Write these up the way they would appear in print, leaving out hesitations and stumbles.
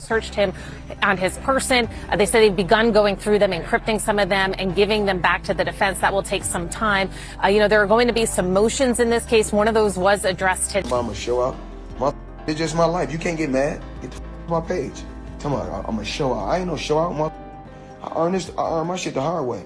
searched him on his person. They said they've begun going through them, encrypting some of them, and giving them back to the defense. That will take some time. There are going to be some motions in this case. One of those was addressed today. I'm gonna show out. It's just my life. You can't get mad. Get the my page. Tell me, I'm gonna show out. I ain't no show out. I earn my shit the hard way.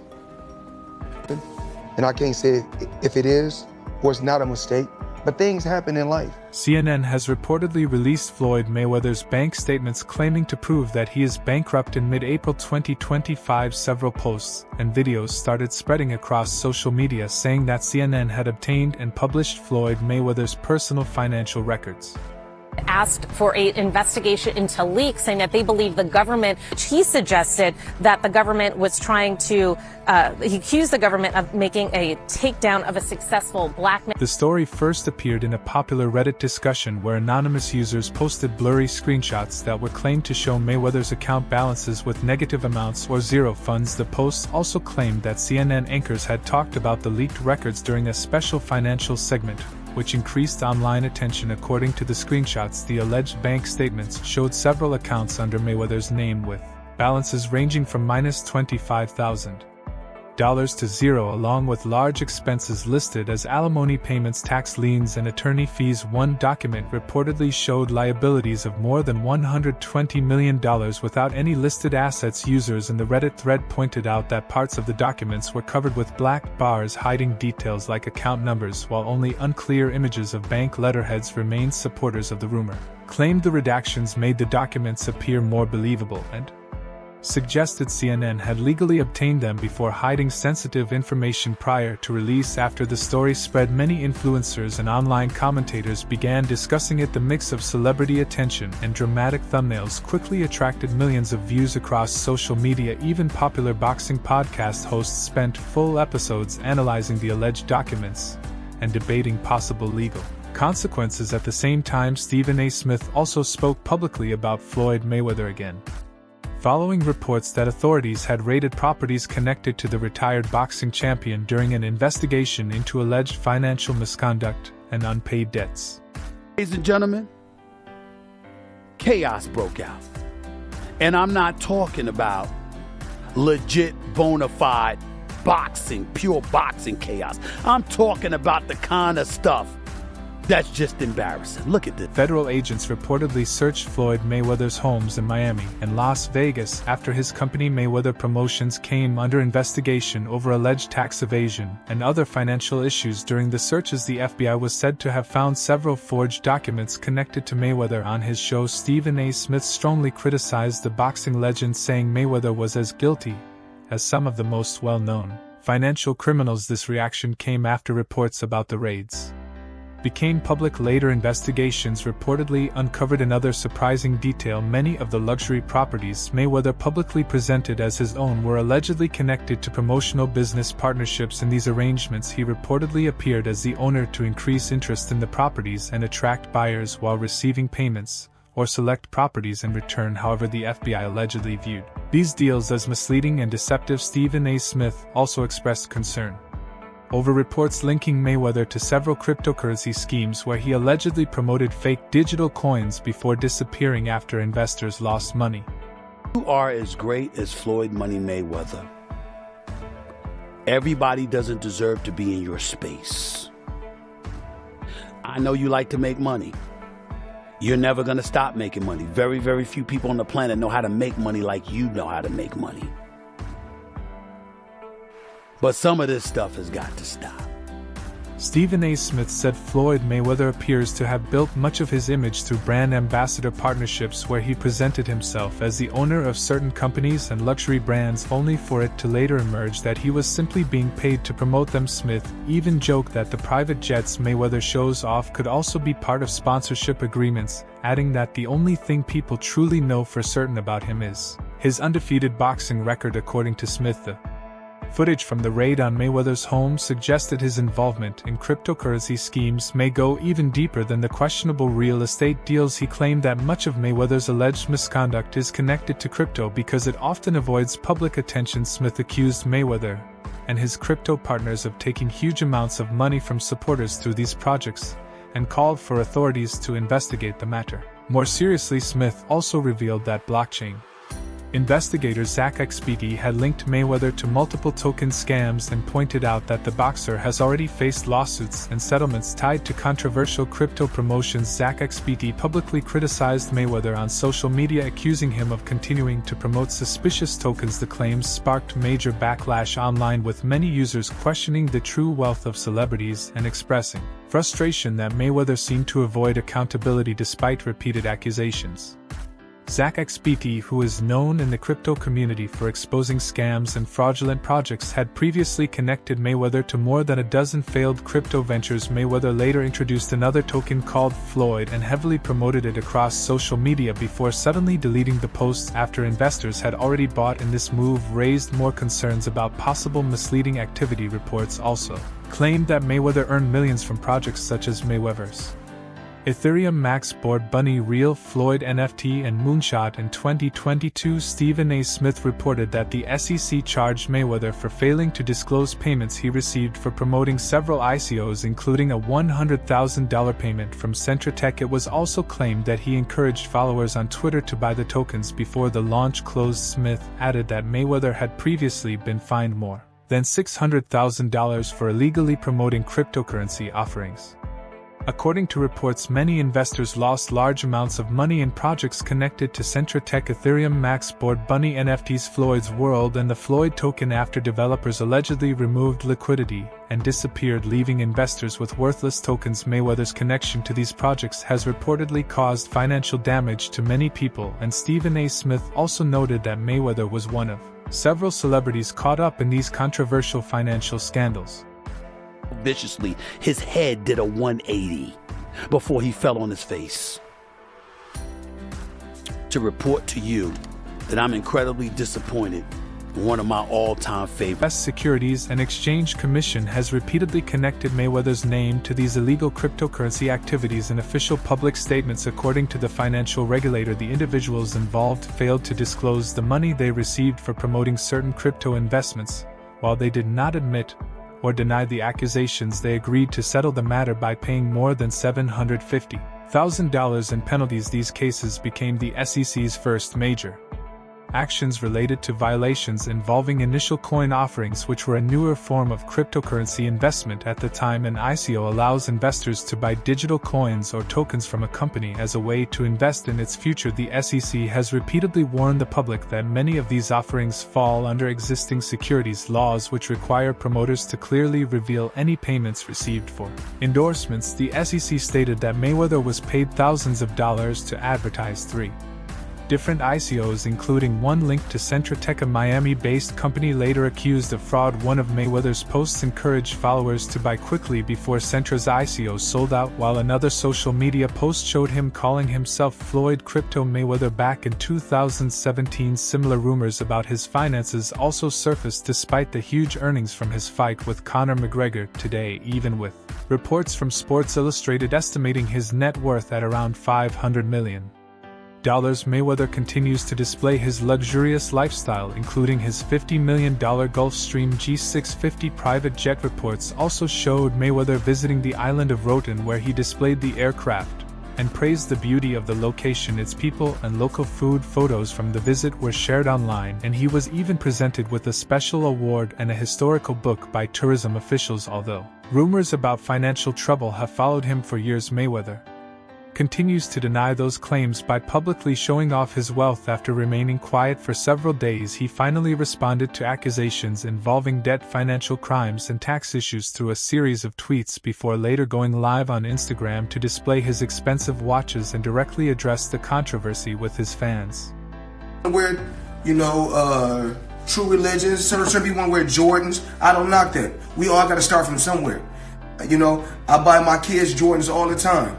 And I can't say if it is or it's not a mistake, but things happen in life. CNN has reportedly released Floyd Mayweather's bank statements claiming to prove that he is bankrupt in mid-April 2025. Several posts and videos started spreading across social media saying that CNN had obtained and published Floyd Mayweather's personal financial records. Asked for an investigation into leaks, saying that they believe the government, he suggested that the government was trying to, he accused the government of making a takedown of a successful blackmail. The story first appeared in a popular Reddit discussion where anonymous users posted blurry screenshots that were claimed to show Mayweather's account balances with negative amounts or zero funds. The posts also claimed that CNN anchors had talked about the leaked records during a special financial segment, which increased online attention. According to the screenshots, the alleged bank statements showed several accounts under Mayweather's name with balances ranging from minus $25,000 to zero, along with large expenses listed as alimony payments, tax liens, and attorney fees. One document reportedly showed liabilities of more than $120 million without any listed assets. Users in the Reddit thread pointed out that parts of the documents were covered with black bars hiding details like account numbers, while only unclear images of bank letterheads remained. Supporters of the rumor claimed the redactions made the documents appear more believable and suggested CNN had legally obtained them before hiding sensitive information prior to release. After the story spread, many influencers and online commentators began discussing it. The mix of celebrity attention and dramatic thumbnails quickly attracted millions of views across social media. Even popular boxing podcast hosts spent full episodes analyzing the alleged documents and debating possible legal consequences. At the same time, Stephen A. Smith also spoke publicly about Floyd Mayweather again, following reports that authorities had raided properties connected to the retired boxing champion during an investigation into alleged financial misconduct and unpaid debts. Ladies and gentlemen, chaos broke out. And I'm not talking about legit, bona fide boxing, pure boxing chaos. I'm talking about the kind of stuff that's just embarrassing. Look at this. Federal agents reportedly searched Floyd Mayweather's homes in Miami and Las Vegas after his company Mayweather Promotions came under investigation over alleged tax evasion and other financial issues. During the searches, the FBI was said to have found several forged documents connected to Mayweather. On his show, Stephen A. Smith strongly criticized the boxing legend, saying Mayweather was as guilty as some of the most well-known financial criminals. This reaction came after reports about the raids became public. Later investigations reportedly uncovered another surprising detail. Many of the luxury properties Mayweather publicly presented as his own were allegedly connected to promotional business partnerships. In these arrangements, he reportedly appeared as the owner to increase interest in the properties and attract buyers while receiving payments or select properties in return. However, the FBI allegedly viewed these deals as misleading and deceptive. Stephen A. Smith also expressed concern over reports linking Mayweather to several cryptocurrency schemes where he allegedly promoted fake digital coins before disappearing after investors lost money. You are as great as Floyd Money Mayweather. Everybody doesn't deserve to be in your space. I know you like to make money. You're never going to stop making money. Very, very few people on the planet know how to make money like you know how to make money. But some of this stuff has got to stop. Stephen A. Smith said Floyd Mayweather appears to have built much of his image through brand ambassador partnerships where he presented himself as the owner of certain companies and luxury brands, only for it to later emerge that he was simply being paid to promote them. Smith even joked that the private jets Mayweather shows off could also be part of sponsorship agreements, adding that the only thing people truly know for certain about him is his undefeated boxing record. According to Smith, the footage from the raid on Mayweather's home suggested his involvement in cryptocurrency schemes may go even deeper than the questionable real estate deals. He claimed that much of Mayweather's alleged misconduct is connected to crypto because it often avoids public attention. Smith accused Mayweather and his crypto partners of taking huge amounts of money from supporters through these projects and called for authorities to investigate the matter. More seriously, Smith also revealed that blockchain investigator Zach XBD had linked Mayweather to multiple token scams and pointed out that the boxer has already faced lawsuits and settlements tied to controversial crypto promotions. Zach XBD publicly criticized Mayweather on social media, accusing him of continuing to promote suspicious tokens. The claims sparked major backlash online, with many users questioning the true wealth of celebrities and expressing frustration that Mayweather seemed to avoid accountability despite repeated accusations. Zach XBD, who is known in the crypto community for exposing scams and fraudulent projects, had previously connected Mayweather to more than a dozen failed crypto ventures. Mayweather later introduced another token called Floyd and heavily promoted it across social media before suddenly deleting the posts after investors had already bought in. This move raised more concerns about possible misleading activity. Reports also claimed that Mayweather earned millions from projects such as Mayweather's Ethereum Max Board Bunny, Real Floyd NFT, and Moonshot. In 2022, Stephen A. Smith reported that the SEC charged Mayweather for failing to disclose payments he received for promoting several ICOs, including a $100,000 payment from Centratech. It was also claimed that he encouraged followers on Twitter to buy the tokens before the launch closed. Smith added that Mayweather had previously been fined more than $600,000 for illegally promoting cryptocurrency offerings. According to reports, many investors lost large amounts of money in projects connected to Centratech, Ethereum Max Board Bunny NFTs, Floyd's World, and the Floyd token after developers allegedly removed liquidity and disappeared, leaving investors with worthless tokens. Mayweather's connection to these projects has reportedly caused financial damage to many people, and Stephen A. Smith also noted that Mayweather was one of several celebrities caught up in these controversial financial scandals. Viciously, his head did a 180 before he fell on his face. To report to you that I'm incredibly disappointed in one of my all-time favorites. U.S. Securities and Exchange Commission has repeatedly connected Mayweather's name to these illegal cryptocurrency activities in official public statements. According to the financial regulator, the individuals involved failed to disclose the money they received for promoting certain crypto investments. While they did not admit or deny the accusations, they agreed to settle the matter by paying more than $750,000 in penalties. These cases became the SEC's first major actions related to violations involving initial coin offerings, which were a newer form of cryptocurrency investment. At the time, an ICO allows investors to buy digital coins or tokens from a company as a way to invest in its future. The SEC has repeatedly warned the public that many of these offerings fall under existing securities laws, which require promoters to clearly reveal any payments received for endorsements. The SEC stated that Mayweather was paid thousands of dollars to advertise 3 different ICOs, including one linked to Centratech, a Miami-based company later accused of fraud. One of Mayweather's posts encouraged followers to buy quickly before Centra's ICO sold out, while another social media post showed him calling himself Floyd Crypto Mayweather back in 2017. Similar rumors about his finances also surfaced despite the huge earnings from his fight with Conor McGregor today, even with reports from Sports Illustrated estimating his net worth at around $500 million. Mayweather continues to display his luxurious lifestyle, including his $50 million Gulfstream G650 private jet. Reports also showed Mayweather visiting the island of Roatan, where he displayed the aircraft and praised the beauty of the location, its people, and local food. Photos from the visit were shared online, and he was even presented with a special award and a historical book by tourism officials. Although rumors about financial trouble have followed him for years, Mayweather continues to deny those claims by publicly showing off his wealth. After remaining quiet for several days, he finally responded to accusations involving debt, financial crimes, and tax issues through a series of tweets before later going live on Instagram to display his expensive watches and directly address the controversy with his fans. Wear, true religions, certain people want to wear Jordans. I don't knock that. We all got to start from somewhere. I buy my kids Jordans all the time.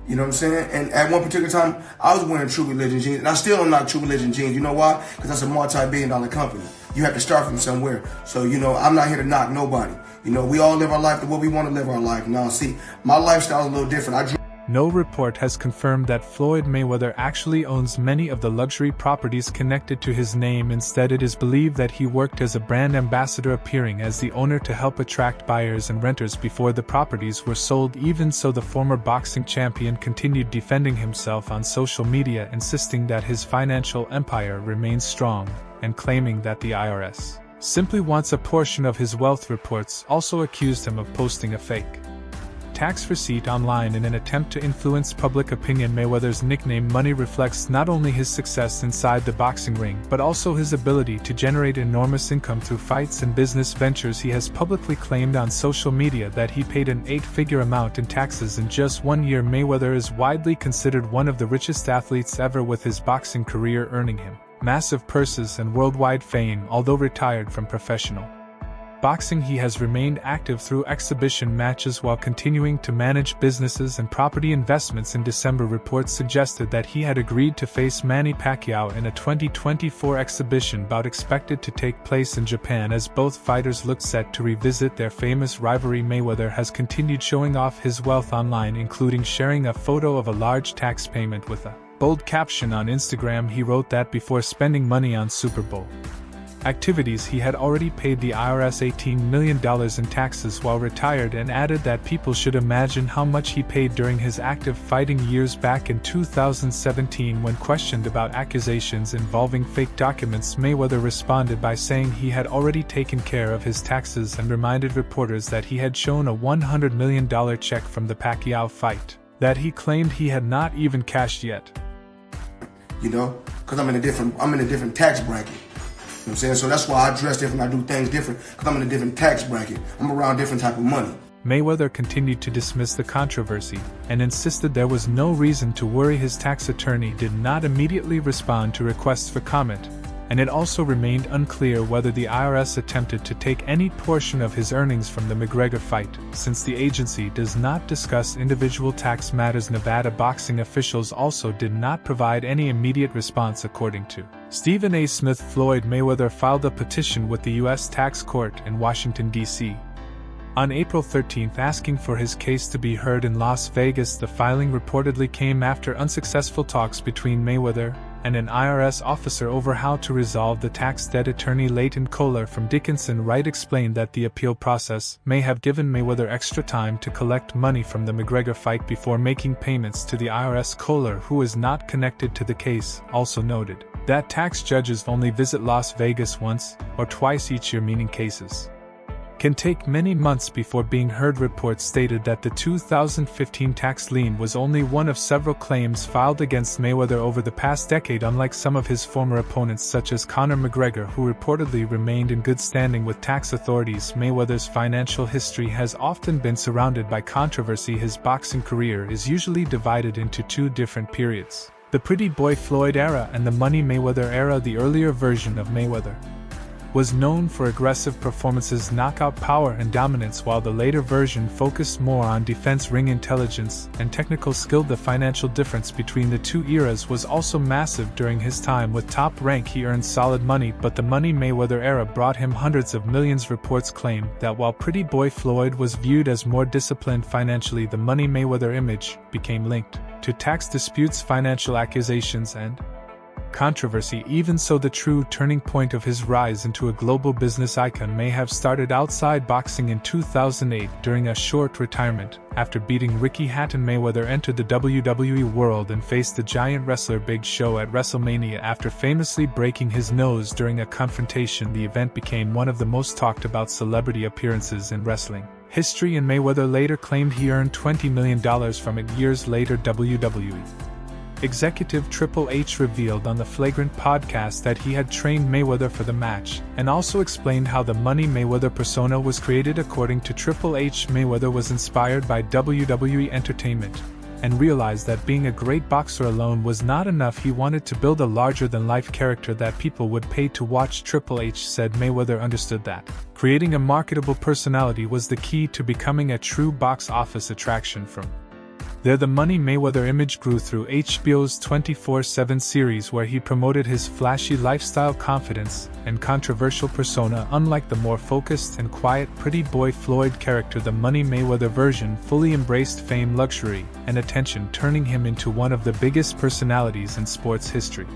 You know what I'm saying? And at one particular time, I was wearing True Religion jeans, and I still don't knock True Religion jeans. You know why? Because that's a multi-billion-dollar company. You have to start from somewhere. So, I'm not here to knock nobody. We all live our life the way we want to live our life. Now, see, my lifestyle is a little different. No report has confirmed that Floyd Mayweather actually owns many of the luxury properties connected to his name. Instead, it is believed that he worked as a brand ambassador, appearing as the owner to help attract buyers and renters before the properties were sold. Even so, the former boxing champion continued defending himself on social media, insisting that his financial empire remains strong, and claiming that the IRS simply wants a portion of his wealth. Reports also accused him of posting a fake tax receipt online in an attempt to influence public opinion. Mayweather's nickname Money reflects not only his success inside the boxing ring, but also his ability to generate enormous income through fights and business ventures. He has publicly claimed on social media that he paid an 8-figure amount in taxes in just 1 year. Mayweather is widely considered one of the richest athletes ever, with his boxing career earning him massive purses and worldwide fame. Although retired from professional boxing, he has remained active through exhibition matches while continuing to manage businesses and property investments. In December, reports suggested that he had agreed to face Manny Pacquiao in a 2024 exhibition bout expected to take place in Japan. As both fighters looked set to revisit their famous rivalry, Mayweather has continued showing off his wealth online, including sharing a photo of a large tax payment with a bold caption on Instagram. He wrote that before spending money on Super Bowl activities, he had already paid the IRS $18 million in taxes while retired, and added that people should imagine how much he paid during his active fighting years. Back in 2017, when questioned about accusations involving fake documents, Mayweather responded by saying he had already taken care of his taxes and reminded reporters that he had shown a $100 million check from the Pacquiao fight that he claimed he had not even cashed yet. You know, because I'm in a different tax bracket. You know what I'm saying? So that's why I dress different, I do things different, because I'm in a different tax bracket. I'm around different type of money. Mayweather continued to dismiss the controversy and insisted there was no reason to worry. His tax attorney did not immediately respond to requests for comment, and it also remained unclear whether the IRS attempted to take any portion of his earnings from the McGregor fight, since the agency does not discuss individual tax matters. Nevada boxing officials also did not provide any immediate response. According to Stephen A. Smith, Floyd Mayweather filed a petition with the U.S. Tax Court in Washington, D.C. on April 13, asking for his case to be heard in Las Vegas. The filing reportedly came after unsuccessful talks between Mayweather and an IRS officer over how to resolve the tax debt. Attorney Leighton Kohler from Dickinson Wright explained that the appeal process may have given Mayweather extra time to collect money from the McGregor fight before making payments to the IRS. Kohler, who is not connected to the case, also noted that tax judges only visit Las Vegas once or twice each year, meaning cases can take many months before being heard. Reports stated that the 2015 tax lien was only one of several claims filed against Mayweather over the past decade. Unlike some of his former opponents such as Conor McGregor, who reportedly remained in good standing with tax authorities, Mayweather's financial history has often been surrounded by controversy. His boxing career is usually divided into two different periods: the Pretty Boy Floyd era and the Money Mayweather era. The earlier version of Mayweather was known for aggressive performances, knockout power, and dominance, while the later version focused more on defense, ring intelligence, and technical skill. The financial difference between the two eras was also massive. During his time with Top Rank, he earned solid money, but the Money Mayweather era brought him hundreds of millions. Reports claim that while Pretty Boy Floyd was viewed as more disciplined financially, the Money Mayweather image became linked to tax disputes, financial accusations, and controversy. Even so, the true turning point of his rise into a global business icon may have started outside boxing in 2008 during a short retirement. After beating Ricky Hatton, Mayweather entered the WWE world and faced the giant wrestler Big Show at WrestleMania. After famously breaking his nose during a confrontation, the event became one of the most talked about celebrity appearances in wrestling history, and Mayweather later claimed he earned $20 million from it. Years later, WWE executive Triple H revealed on the Flagrant podcast that he had trained Mayweather for the match, and also explained how the Money Mayweather persona was created. According to Triple H, Mayweather was inspired by WWE entertainment and realized that being a great boxer alone was not enough. He wanted to build a larger-than-life character that people would pay to watch. Triple H said Mayweather understood that creating a marketable personality was the key to becoming a true box office attraction. From There the Money Mayweather image grew through HBO's 24/7 series where he promoted his flashy lifestyle, confidence, and controversial persona. Unlike the more focused and quiet pretty boy Floyd character, the Money Mayweather version fully embraced fame, luxury, and attention, turning him into one of the biggest personalities in sports history.